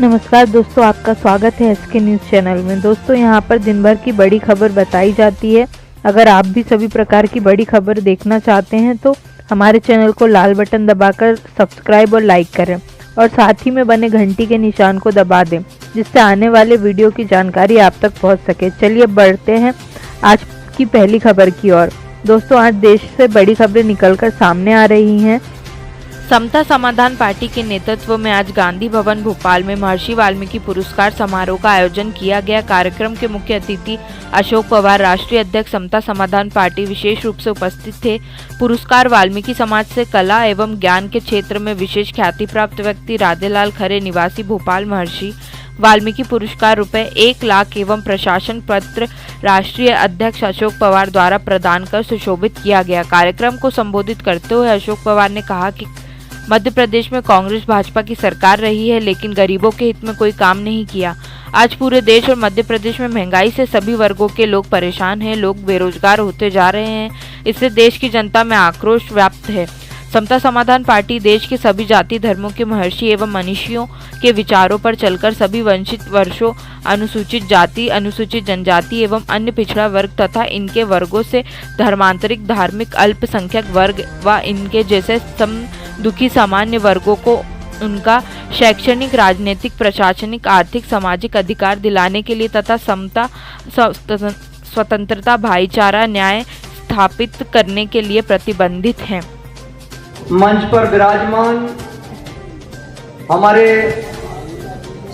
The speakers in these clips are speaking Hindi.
नमस्कार दोस्तों, आपका स्वागत है एसके न्यूज़ चैनल में। दोस्तों, यहाँ पर दिन भर की बड़ी खबर बताई जाती है। अगर आप भी सभी प्रकार की बड़ी खबर देखना चाहते हैं तो हमारे चैनल को लाल बटन दबाकर सब्सक्राइब और लाइक करें और साथ ही में बने घंटी के निशान को दबा दें, जिससे आने वाले वीडियो की जानकारी आप तक पहुँच सके। चलिए बढ़ते हैं आज की पहली खबर की ओर। दोस्तों, आज देश से बड़ी खबरें निकलकर सामने आ रही हैं। समता समाधान पार्टी के नेतृत्व में आज गांधी भवन भोपाल में महर्षि वाल्मीकि पुरस्कार समारोह का आयोजन किया गया। कार्यक्रम के मुख्य अतिथि अशोक पवार, राष्ट्रीय अध्यक्ष समता समाधान पार्टी, विशेष रूप से उपस्थित थे। पुरस्कार वाल्मीकि समाज से कला एवं ज्ञान के क्षेत्र में विशेष ख्याति प्राप्त व्यक्ति राधेलाल खरे, निवासी भोपाल, महर्षि वाल्मीकि पुरस्कार ₹1 लाख एवं प्रशासन पत्र राष्ट्रीय अध्यक्ष अशोक पवार द्वारा प्रदान कर सुशोभित किया गया। कार्यक्रम को संबोधित करते हुए अशोक पवार ने कहा कि मध्य प्रदेश में कांग्रेस भाजपा की सरकार रही है, लेकिन गरीबों के हित में कोई काम नहीं किया। आज पूरे देश और मध्य प्रदेश में महंगाई से सभी वर्गों के लोग परेशान हैं, लोग बेरोजगार होते जा रहे हैं। इससे देश की जनता में आक्रोश व्याप्त है। समता समाधान पार्टी देश के सभी जाति धर्मों के महर्षि एवं मनीषियों के विचारों पर चलकर सभी वंचित वर्गों, अनुसूचित जाति, अनुसूचित जनजाति एवं अन्य पिछड़ा वर्ग तथा इनके वर्गों से धर्मांतरित, धार्मिक, अल्पसंख्यक वर्ग व इनके जैसे दुखी सामान्य वर्गों को उनका शैक्षणिक, राजनीतिक, प्रशासनिक, आर्थिक, सामाजिक अधिकार दिलाने के लिए तथा समता, स्वतंत्रता, भाईचारा, न्याय स्थापित करने के लिए प्रतिबंधित हैं। मंच पर विराजमान हमारे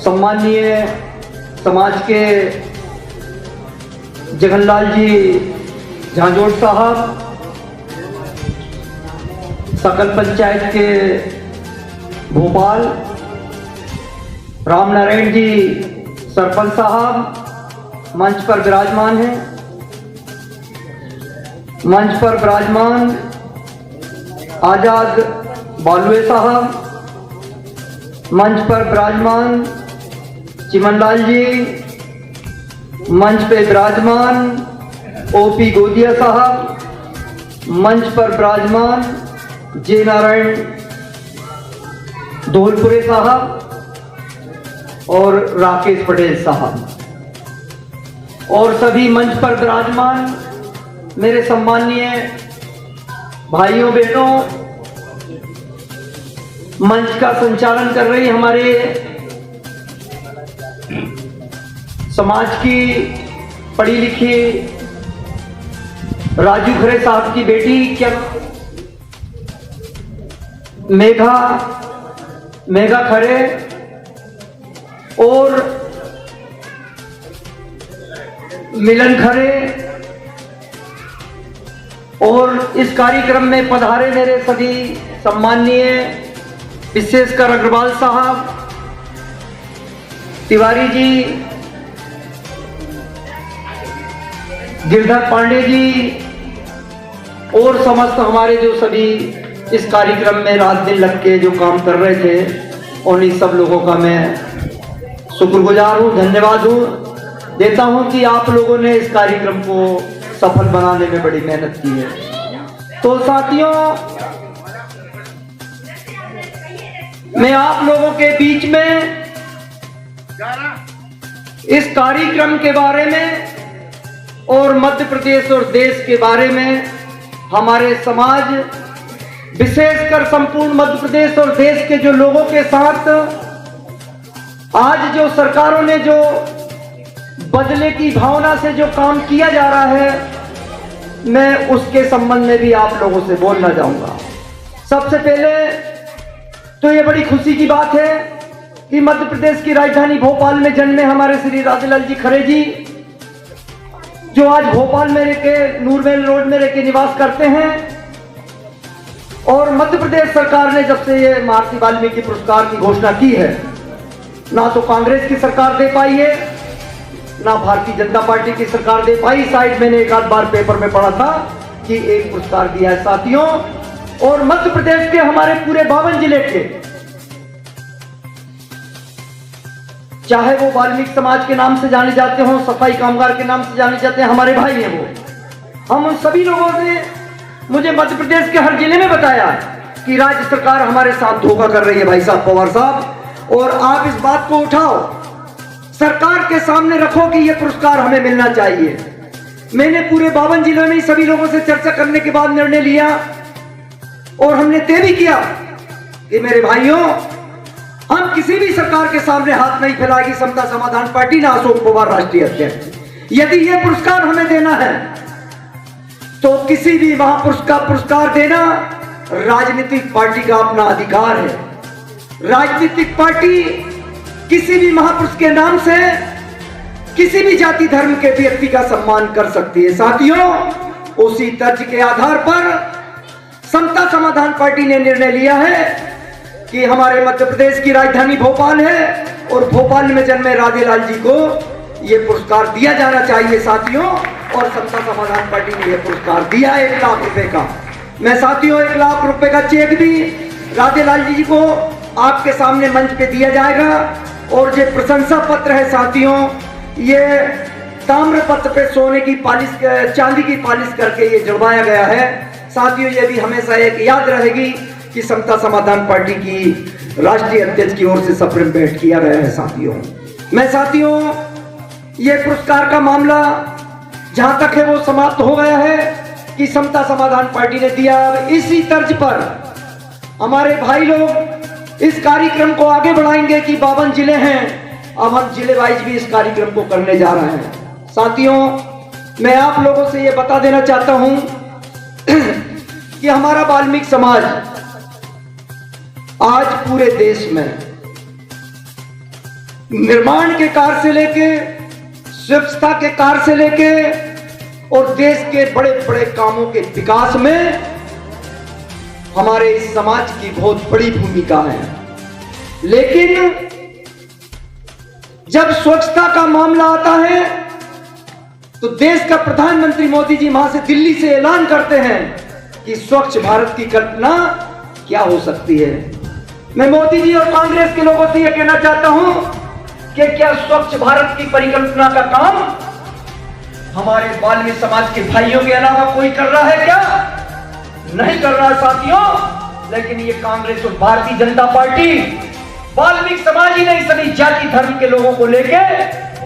सम्मानीय समाज के जगनलाल जी झांझोड़ साहब, सकल पंचायत के भोपाल, राम नारायण जी सरपंच साहब मंच पर विराजमान हैं। मंच पर विराजमान आजाद बालुए साहब, मंच पर विराजमान चिमनलाल जी, मंच पे विराजमान ओपी गोदिया साहब, मंच पर विराजमान जे नारायण धौलपुरे साहब और राकेश पटेल साहब, और सभी मंच पर विराजमान मेरे सम्मानीय भाइयों बहनों, मंच का संचालन कर रही हमारे समाज की पढ़ी लिखी राजू खरे साहब की बेटी क्या मेघा खरे, और मिलन खरे, और इस कार्यक्रम में पधारे मेरे सभी सम्माननीय विशेषकर अग्रवाल साहब, तिवारी जी, गिरधर पांडे जी, और समस्त हमारे जो सभी इस कार्यक्रम में रात दिन लग के जो काम कर रहे थे, उन्हीं सब लोगों का मैं शुक्रगुजार हूँ, धन्यवाद देता हूँ कि आप लोगों ने इस कार्यक्रम को सफल बनाने में बड़ी मेहनत की है। तो साथियों, मैं आप लोगों के बीच में इस कार्यक्रम के बारे में और मध्य प्रदेश और देश के बारे में, हमारे समाज, विशेषकर संपूर्ण मध्य प्रदेश और देश के जो लोगों के साथ आज जो सरकारों ने जो बदले की भावना से जो काम किया जा रहा है, मैं उसके संबंध में भी आप लोगों से बोलना चाहूंगा। सबसे पहले तो ये बड़ी खुशी की बात है कि मध्य प्रदेश की राजधानी भोपाल में जन्मे हमारे श्री राधेलाल जी खरे जी, जो आज भोपाल में रहकर नूरमहल रोड में रहकर निवास करते हैं, और मध्य प्रदेश सरकार ने जब से ये महर्षि वाल्मीकि पुरस्कार की घोषणा की है, ना तो कांग्रेस की सरकार दे पाई है, ना भारतीय जनता पार्टी की सरकार दे पाई। साइड मैंने एक आध बार पेपर में पढ़ा था कि एक पुरस्कार दिया है साथियों, और मध्य प्रदेश के हमारे पूरे 52 जिले के, चाहे वो वाल्मीकि समाज के नाम से जाने जाते हो, सफाई कामगार के नाम से जाने जाते हैं, हमारे भाई हैं वो। हम उन सभी लोगों ने मुझे मध्य प्रदेश के हर जिले में बताया कि राज्य सरकार हमारे साथ धोखा कर रही है भाई साहब पवार साहब, और आप इस बात को उठाओ, सरकार के सामने रखो कि यह पुरस्कार हमें मिलना चाहिए। मैंने पूरे 52 जिलों में सभी लोगों से चर्चा करने के बाद निर्णय लिया और हमने तय भी किया कि मेरे भाइयों, हम किसी भी सरकार के सामने हाथ नहीं फैलाएगी समता समाधान पार्टी ना अशोक पवार राष्ट्रीय अध्यक्ष। यदि यह पुरस्कार हमें देना है तो किसी भी महापुरुष का पुरस्कार देना राजनीतिक पार्टी का अपना अधिकार है। राजनीतिक पार्टी किसी भी महापुरुष के नाम से किसी भी जाति धर्म के व्यक्ति का सम्मान कर सकती है। साथियों, उसी तर्ज के आधार पर समता समाधान पार्टी ने निर्णय लिया है कि हमारे मध्य प्रदेश की राजधानी भोपाल है और भोपाल में जन्मे राधेलाल जी को यह पुरस्कार दिया जाना चाहिए साथियों। और समता समाधान पार्टी ने यह पुरस्कार दिया 1 लाख रुपए का। मैं साथियों 1 लाख रुपए का चेक भी राधेलाल जी को आपके सामने मंच पे दिया जाएगा। और ये प्रशंसा पत्र है साथियों, ये ताम्र पत्र पे सोने की पालिश, चांदी की पालिश करके ये जुड़वाया गया है साथियों। ये भी हमेशा एक याद रहेगी कि समता समाधान पार्टी की राष्ट्रीय अध्यक्ष की ओर से सप्रेम भेंट किया गया है साथियों। मैं साथियों, ये पुरस्कार का मामला जहां तक है वो समाप्त हो गया है कि समता समाधान पार्टी ने दिया। इसी तर्ज पर हमारे भाई लोग इस कार्यक्रम को आगे बढ़ाएंगे कि 52 जिले हैं, अब हम जिले वाइज भी इस कार्यक्रम को करने जा रहे हैं साथियों। मैं आप लोगों से यह बता देना चाहता हूं कि हमारा वाल्मीकि समाज आज पूरे देश में निर्माण के कार्य से लेके, स्वच्छता के कार्य से लेके और देश के बड़े बड़े कामों के विकास में हमारे इस समाज की बहुत बड़ी भूमिका है। लेकिन जब स्वच्छता का मामला आता है तो देश का प्रधानमंत्री मोदी जी वहां से दिल्ली से ऐलान करते हैं कि स्वच्छ भारत की कल्पना क्या हो सकती है। मैं मोदी जी और कांग्रेस के लोगों से यह कहना चाहता हूं कि क्या स्वच्छ भारत की परिकल्पना का काम हमारे वाल्मीकि समाज के भाइयों के अलावा कोई कर रहा है क्या? नहीं कर रहा साथियों। लेकिन ये कांग्रेस और भारतीय जनता पार्टी वाल्मीकि समाज ही नहीं, सभी जाति धर्म के लोगों को लेके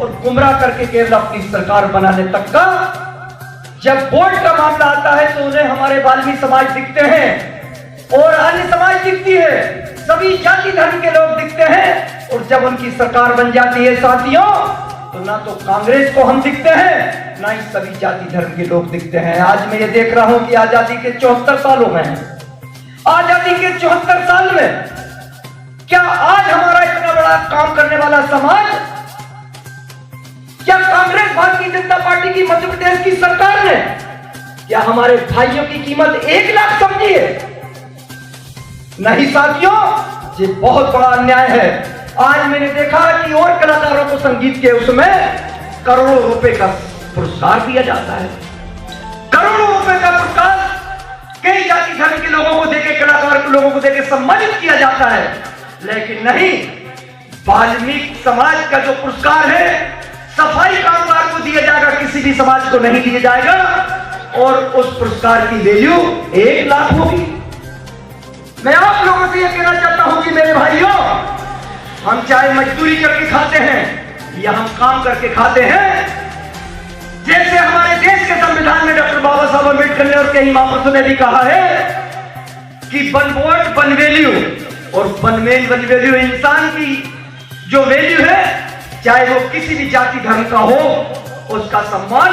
और गुमराह करके केवल अपनी सरकार बनाने तक का। जब वोट का मामला आता है तो उन्हें हमारे वाल्मीकि समाज दिखते हैं और अन्य समाज दिखती है, सभी जाति धर्म के लोग दिखते हैं। और जब उनकी सरकार बन जाती है साथियों तो ना तो कांग्रेस को हम दिखते हैं, ना ही सभी जाति धर्म के लोग दिखते हैं। आज मैं ये देख रहा हूं कि आजादी के 74 सालों में, आजादी के 74 साल में क्या आज हमारा इतना बड़ा काम करने वाला समाज, क्या कांग्रेस भारतीय जनता पार्टी की मध्य प्रदेश की सरकार ने क्या हमारे भाइयों की कीमत 1 लाख समझी है? नहीं साथियों, ये बहुत बड़ा अन्याय है। आज मैंने देखा कि और कलाकारों को संगीत के उसमें करोड़ों रुपए का पुरस्कार दिया जाता है। करोड़ों रुपए का पुरस्कार कई जाति धर्म के लोगों को देके, कलाकार के लोगों को देके सम्मानित किया जाता है। लेकिन नहीं, वाल्मीकि समाज का जो पुरस्कार है सफाई कामगार को दिया जाएगा, किसी भी समाज को नहीं दिया जाएगा। और उस पुरस्कार की वैल्यू 1 लाख होगी। मैं आप लोगों से यह कहना चाहता हूं कि मेरे भाइयों, हम चाहे मजदूरी करके खाते हैं या हम काम करके खाते हैं, जैसे हमारे देश के संविधान में डॉक्टर बाबा साहब अम्बेडकर ने और कई महापुरुषों ने भी कहा है कि वन वोट वन वैल्यू, और वन वैल्यू इंसान की जो वैल्यू है, चाहे वो किसी भी जाति धर्म का हो, उसका सम्मान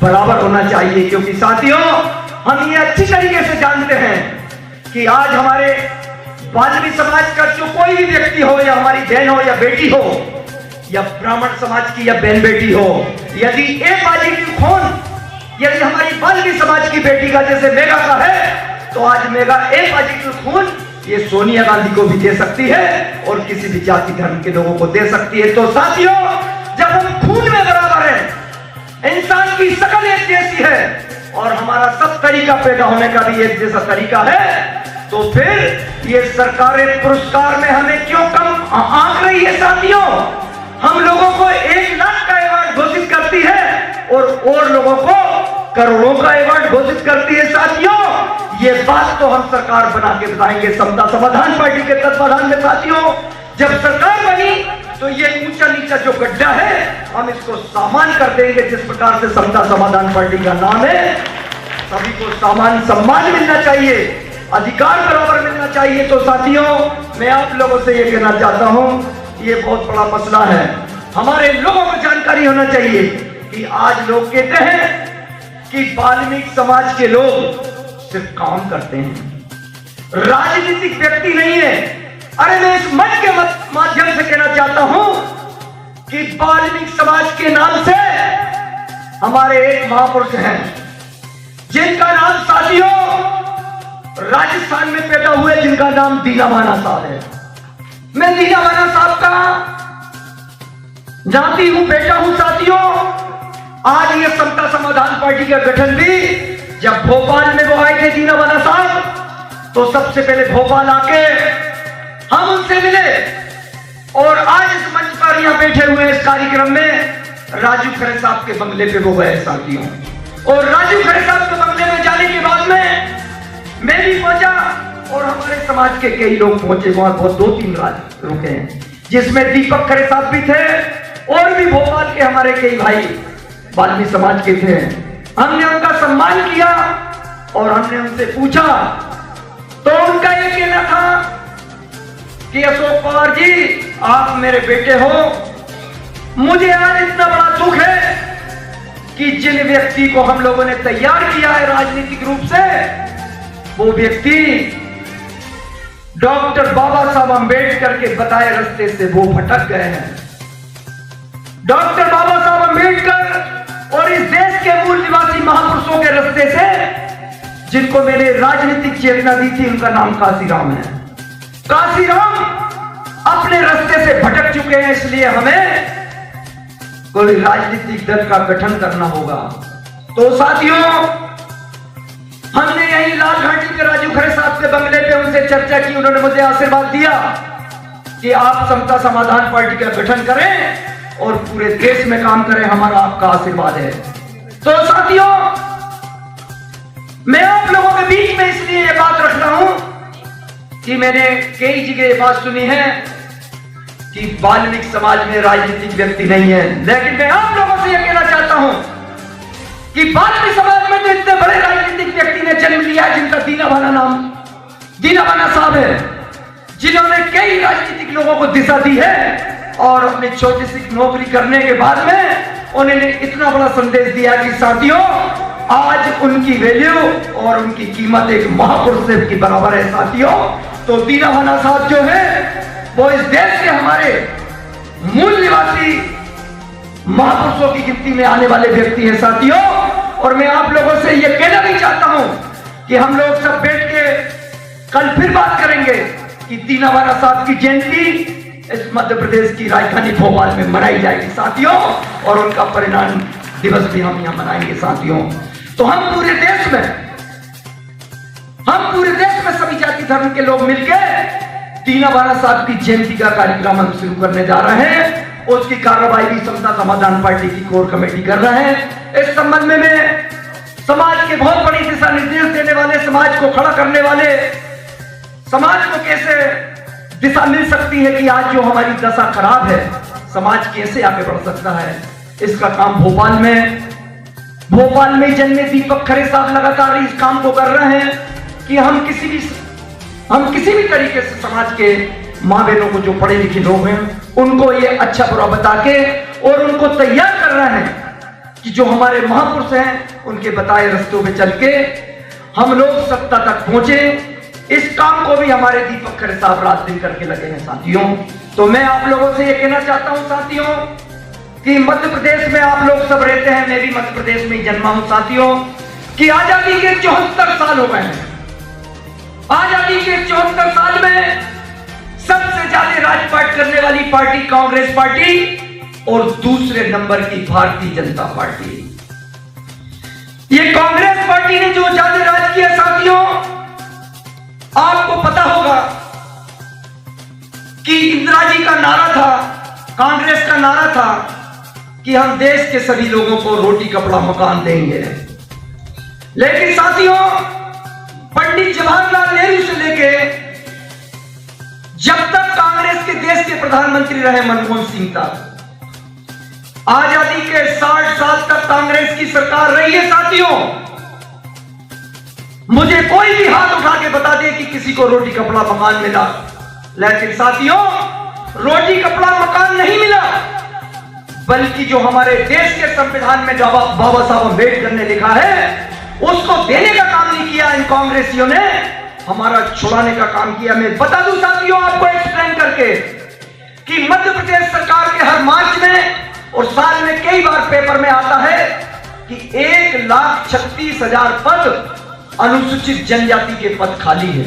बराबर होना चाहिए। क्योंकि साथियों, हम ये अच्छी तरीके से जानते हैं कि आज हमारे वाल्मीकि समाज का जो कोई भी व्यक्ति हो, या हमारी बहन हो या बेटी हो, या ब्राह्मण समाज की या बहन बेटी हो, यदि ए पॉजिटिव खून यदि हमारी वाल्मीकि समाज की बेटी का जैसे मेगा का है, तो आज मेगा ए पॉजिटिव खून ये सोनिया गांधी को भी दे सकती है और किसी भी जाति धर्म के लोगों को दे सकती है। तो साथियों, जब हम खून में बराबर हैं, इंसान की शकल एक जैसी है और हमारा सब तरीका पैदा होने का भी एक जैसा तरीका है, तो फिर ये सरकारें पुरस्कार में हमें क्यों कम आंक रही है साथियों? हम लोगों को 1 लाख का अवार्ड घोषित करती है और लोगों को करोड़ों का अवार्ड घोषित करती है साथियों। ये बात तो हम सरकार बना के बताएंगे समता समाधान पार्टी के तत्वाधान में साथियों। जब सरकार बनी तो ये ऊंचा नीचा जो गड्ढा है हम इसको सामान कर देंगे। जिस प्रकार से समता समाधान पार्टी का नाम है, सभी को सामान सम्मान मिलना चाहिए, अधिकार बराबर मिलना चाहिए। तो साथियों, मैं आप लोगों से ये कहना चाहता हूं, ये बहुत बड़ा मसला है, हमारे लोगों को जानकारी होना चाहिए कि आज लोग कहते हैं कि वाल्मीकि समाज के लोग सिर्फ काम करते हैं, राजनीतिक व्यक्ति नहीं है। अरे मैं इस मंच के माध्यम से कहना चाहता हूं कि वाल्मीकि समाज के नाम से हमारे एक महापुरुष हैं जिनका नाम साथियों राजस्थान में पैदा हुए, जिनका नाम दीनावाना साहब है। मैं दीनावाना साहब का जाति हूं, बेटा हूं। साथियों, आज ये समता समाधान पार्टी का गठन भी जब भोपाल में वो आए थे दीनावाना साहब, तो सबसे पहले भोपाल आके हम उनसे मिले और आज इस मंच पर यहां बैठे हुए इस कार्यक्रम में राजू खरे साहब के बंगले पे वो गए साथियों। और राजू खरे साहब के बंगले में जाने के बाद में मैं भी पहुंचा और हमारे समाज के कई लोग पहुंचे वहां, बहुत 2-3 राज रुके हैं, जिसमें दीपक खरे साहब भी थे और भी भोपाल के हमारे कई भाई वाल्मीकि समाज के थे। हमने उनका सम्मान किया और हमने उनसे पूछा, तो उनका ये कहना था कि अशोक पवार जी, आप मेरे बेटे हो, मुझे आज इतना बड़ा दुख है कि जिन व्यक्ति को हम लोगों ने तैयार किया है राजनीतिक रूप से, वो व्यक्ति डॉक्टर बाबा साहब अंबेडकर के बताए रास्ते से वो भटक गए हैं। डॉक्टर बाबा साहब अंबेडकर और इस देश के मूल निवासी महापुरुषों के रास्ते से जिनको मैंने राजनीतिक चेतना दी थी, उनका नाम काशीराम है। काशीराम अपने रास्ते से भटक चुके हैं, इसलिए हमें कोई राजनीतिक दल का गठन करना होगा। तो साथियों, हमने यही लाल घाटी के राजू खरे साहब के बंगले पे उनसे चर्चा की। उन्होंने मुझे आशीर्वाद दिया कि आप समता समाधान पार्टी का गठन करें और पूरे देश में काम करें, हमारा आपका आशीर्वाद है। तो साथियों, मैं आप लोगों के बीच में इसलिए ये बात रख रहा हूं कि मैंने कई जगह ये बात सुनी है कि वाल्मीकि समाज में राजनीतिक व्यक्ति नहीं है, लेकिन मैं आप लोगों से यह कहना चाहता हूं कि वाल्मीकि समाज में तो इतने बड़े राजनीतिक व्यक्ति ने जन्म लिया है, जिनका दीनावाना साहब है, जिन्होंने कई राजनीतिक लोगों को दिशा दी है और अपनी छोटी सी नौकरी करने के बाद में उन्होंने इतना बड़ा संदेश दिया कि साथियों, आज उनकी वैल्यू और उनकी कीमत एक महापुरुष की बराबर है। साथियों, तो दीनावाना साहब जो है वो इस देश के हमारे मूल निवासी महापुरुषों की गिनती में आने वाले व्यक्ति हैं साथियों। और मैं आप लोगों से यह कहना भी चाहता हूं कि हम लोग सब बैठ के कल फिर बात करेंगे कि दीनावाना साहब की जयंती इस मध्य प्रदेश की राजधानी भोपाल में मनाई जाएगी साथियों, और उनका परिणाम दिवस भी हम यहां मनाएंगे साथियों। तो हम पूरे देश में सभी जाति धर्म के लोग मिलकर दीनावाना साहब की जयंती का कार्यक्रम हम शुरू करने जा रहे हैं। उसकी कार्रवाई भी समता समाधान पार्टी की कोर कमेटी कर रहे हैं। इस संबंध में मैं समाज के बहुत बड़ी दिशा निर्देश देने वाले, समाज को खड़ा करने वाले, समाज को कैसे दिशा मिल सकती है कि आज जो हमारी दशा खराब है, समाज कैसे आगे बढ़ सकता है, इसका काम भोपाल में जन्मे दीपक खरे साहब लगातार इस काम को कर रहे हैं कि हम किसी भी तरीके से समाज के माँ बहनों को, जो पढ़े लिखे लोग हैं, उनको ये अच्छा बुरा बता के और उनको तैयार कर रहे हैं कि जो हमारे महापुरुष हैं उनके बताए रास्तों पे चल के हम लोग सत्ता तक पहुंचे। इस काम को भी हमारे दीपक खरे साहब रात दिन करके लगे हैं साथियों। तो मैं आप लोगों से ये कहना चाहता हूं साथियों कि मध्य प्रदेश में आप लोग सब रहते हैं, मैं भी मध्य प्रदेश में ही जन्मा हूं साथियों, कि आजादी के 74 साल हो गए हैं। आजादी के 74 साल में सबसे ज्यादा राजपाट करने वाली पार्टी कांग्रेस पार्टी और दूसरे नंबर की भारतीय जनता पार्टी। ये कांग्रेस पार्टी ने जो ज्यादा राज किया साथियों, आपको पता होगा कि इंदिरा जी का नारा था, कांग्रेस का नारा था कि हम देश के सभी लोगों को रोटी कपड़ा मकान देंगे। लेकिन साथियों, पंडित जवाहरलाल नेहरू से लेके जब तक कांग्रेस के के देश के प्रधानमंत्री रहे मनमोहन सिंह तक। आजादी के 60 साल तक कांग्रेस की सरकार रही है साथियों। मुझे कोई भी हाथ उठा के बता दे कि किसी को रोटी कपड़ा मकान मिला, लेकिन साथियों रोटी कपड़ा मकान नहीं मिला, बल्कि जो हमारे देश के संविधान में बाबा साहब अम्बेडकर ने लिखा है उसको देने का काम नहीं किया इन कांग्रेसियों ने, हमारा छुड़ाने का काम किया। मैं बता दूं साथियों आपको एक्सप्लेन करके कि मध्य प्रदेश सरकार के हर मार्च में और साल में कई बार पेपर में आता है कि 1,36,000 पद अनुसूचित जनजाति के पद खाली है।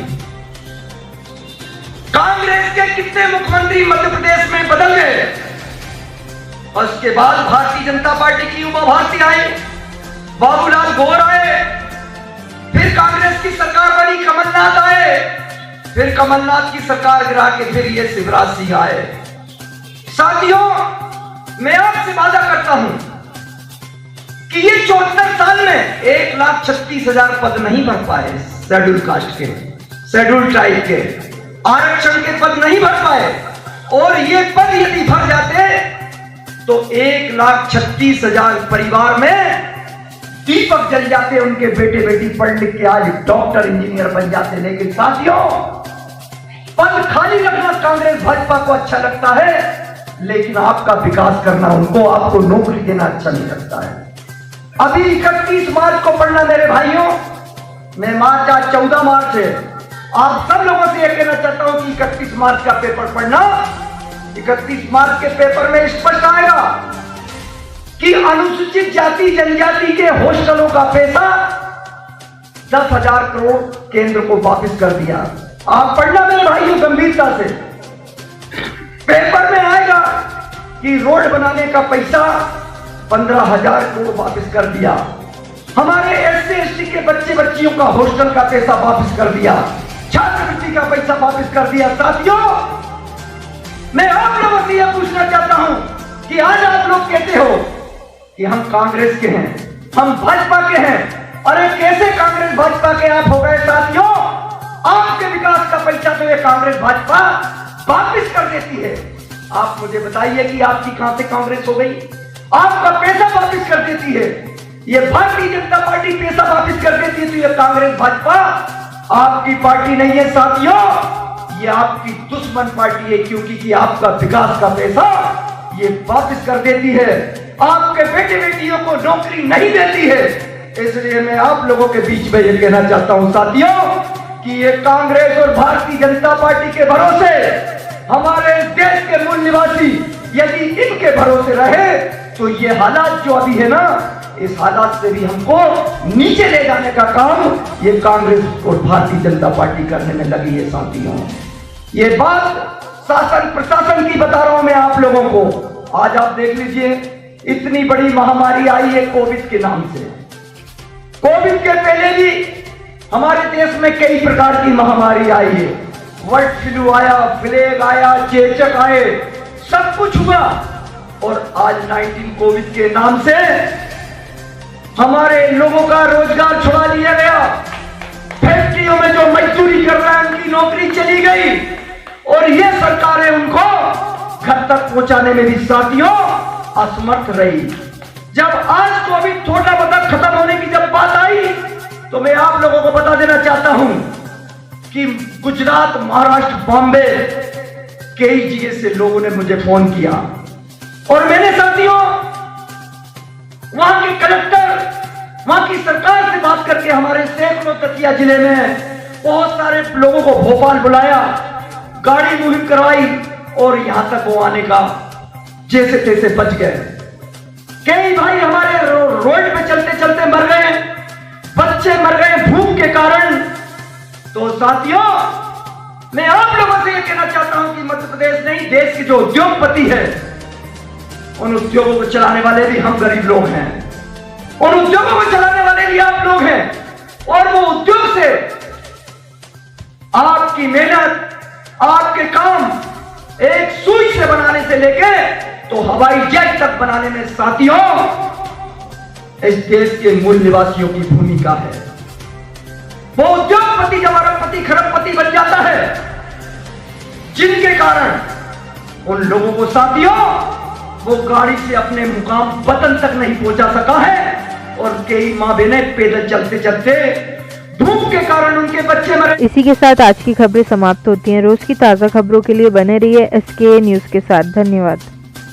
कांग्रेस के कितने मुख्यमंत्री मध्य प्रदेश में बदल गए। उसके बाद भारतीय जनता पार्टी की उमा भारती आई, बाबूलाल गौर आए, फिर कांग्रेस की सरकार बनी, कमलनाथ आए, फिर कमलनाथ की सरकार गिरा के फिर ये शिवराज सिंह आए। साथियों मैं आपसे वादा करता हूं कि ये 74 साल में 1,36,000 पद नहीं भर पाए, शेड्यूल कास्ट के, शेड्यूल ट्राइब के, आरक्षण के पद नहीं भर पाए, और ये पद यदि भर जाते तो 1,36,000 परिवार में दीपक जल जाते, उनके बेटे बेटी पढ़ लिख के आज डॉक्टर इंजीनियर बन जाते। लेकिन साथियों पद खाली रखना कांग्रेस भाजपा को अच्छा लगता है, लेकिन आपका विकास करना उनको, आपको नौकरी देना अच्छा नहीं लगता है। अभी 31 मार्च को पढ़ना मेरे भाइयों, मैं मार्च आज 14 मार्च है, आप सब लोगों से यह कहना चाहता हूं कि 31 मार्च का पेपर पढ़ना। 31 मार्च के पेपर में स्पष्ट आएगा कि अनुसूचित जाति जनजाति के हॉस्टलों का पैसा 10,000 करोड़ केंद्र को वापस कर दिया। आप पढ़ना मेरे भाइयों गंभीरता से। पेपर में आएगा कि रोड बनाने का पैसा 15,000 करोड़ वापस कर दिया, हमारे SC ST के बच्चे बच्चियों का हॉस्टल का पैसा वापस कर दिया, छात्रवृत्ति का पैसा वापस कर दिया। साथियों मैं आप लोगों से यह पूछना चाहता हूं कि आज आप लोग कहते हो कि हम कांग्रेस के हैं, हम भाजपा के हैं, अरे कैसे कांग्रेस भाजपा के आप हो गए। साथियों आपके विकास का पैसा तो ये कांग्रेस भाजपा वापस कर देती है। आप मुझे बताइए कि आपकी कहां से कांग्रेस हो गई, आपका पैसा वापस कर देती है। ये भारतीय जनता पार्टी पैसा वापस कर देती है, तो ये कांग्रेस भाजपा आपकी पार्टी नहीं है साथियों, ये आपकी दुश्मन पार्टी है, क्योंकि कि आपका विकास का पैसा ये वापस कर देती है, आपके बेटे बेटियों को नौकरी नहीं देती है। इसलिए मैं आप लोगों के बीच में ये कहना चाहता हूं साथियों कि ये कांग्रेस और भारतीय जनता पार्टी के भरोसे हमारे देश के मूल निवासी यदि इनके भरोसे रहे तो ये हालात जो अभी है ना, इस हालात से भी हमको नीचे ले जाने का काम ये कांग्रेस और भारतीय जनता पार्टी करने में लगी है साथियों। ये बात शासन प्रशासन की बता रहा हूं मैं आप लोगों को। आज आप देख लीजिए इतनी बड़ी महामारी आई है कोविड के नाम से। कोविड के पहले भी हमारे देश में कई प्रकार की महामारी आई है, बर्ड फ्लू आया, प्लेग आया, चेचक आए, सब कुछ हुआ, और आज 19 कोविड के नाम से हमारे लोगों का रोजगार छुड़ा लिया गया। फैक्ट्रियों में जो मजदूरी कर रहे हैं उनकी नौकरी चली गई, और ये सरकारें उनको घर तक पहुंचाने में भी साथियों असमर्थ रही। जब आज कोविड थोड़ा बहुत खत्म होने की जब बात आई तो मैं आप लोगों को बता देना चाहता हूं कि गुजरात, महाराष्ट्र, बॉम्बे कई जगह से लोगों ने मुझे फोन किया, और मैंने साथियों वहां के कलेक्टर, वहां की सरकार से बात करके हमारे सैकड़ों दतिया जिले में बहुत सारे लोगों को भोपाल बुलाया, गाड़ी मुहिम करवाई, और यहां तक वो आने का जैसे तैसे बच गए। कई भाई हमारे रोड पे चलते चलते मर गए, बच्चे मर गए भूख के कारण। तो साथियों मैं आप लोगों से यह कहना चाहता हूं कि मध्य प्रदेश नहीं, देश के जो उद्योगपति है उन उद्योगों को चलाने वाले भी हम गरीब लोग हैं, उन उद्योगों को चलाने वाले भी आप लोग हैं, और वो उद्योग से आपकी मेहनत, आपके काम एक सुई से बनाने से लेके तो हवाई जहाज तक बनाने में साथियों इस देश के मूल निवासियों की भूमिका है। वो उद्योगपति जब अरबपति खरबपति बन जाता है जिनके कारण उन लोगों को साथियों, वो गाड़ी से अपने मुकाम वतन तक नहीं पहुंचा सका है और कई माँ बहनें पैदल चलते चलते धूप के कारण उनके बच्चे मरे। इसी के साथ आज की खबरें समाप्त होती हैं। रोज की ताज़ा खबरों के लिए बने रहिए SK न्यूज़ के साथ। धन्यवाद।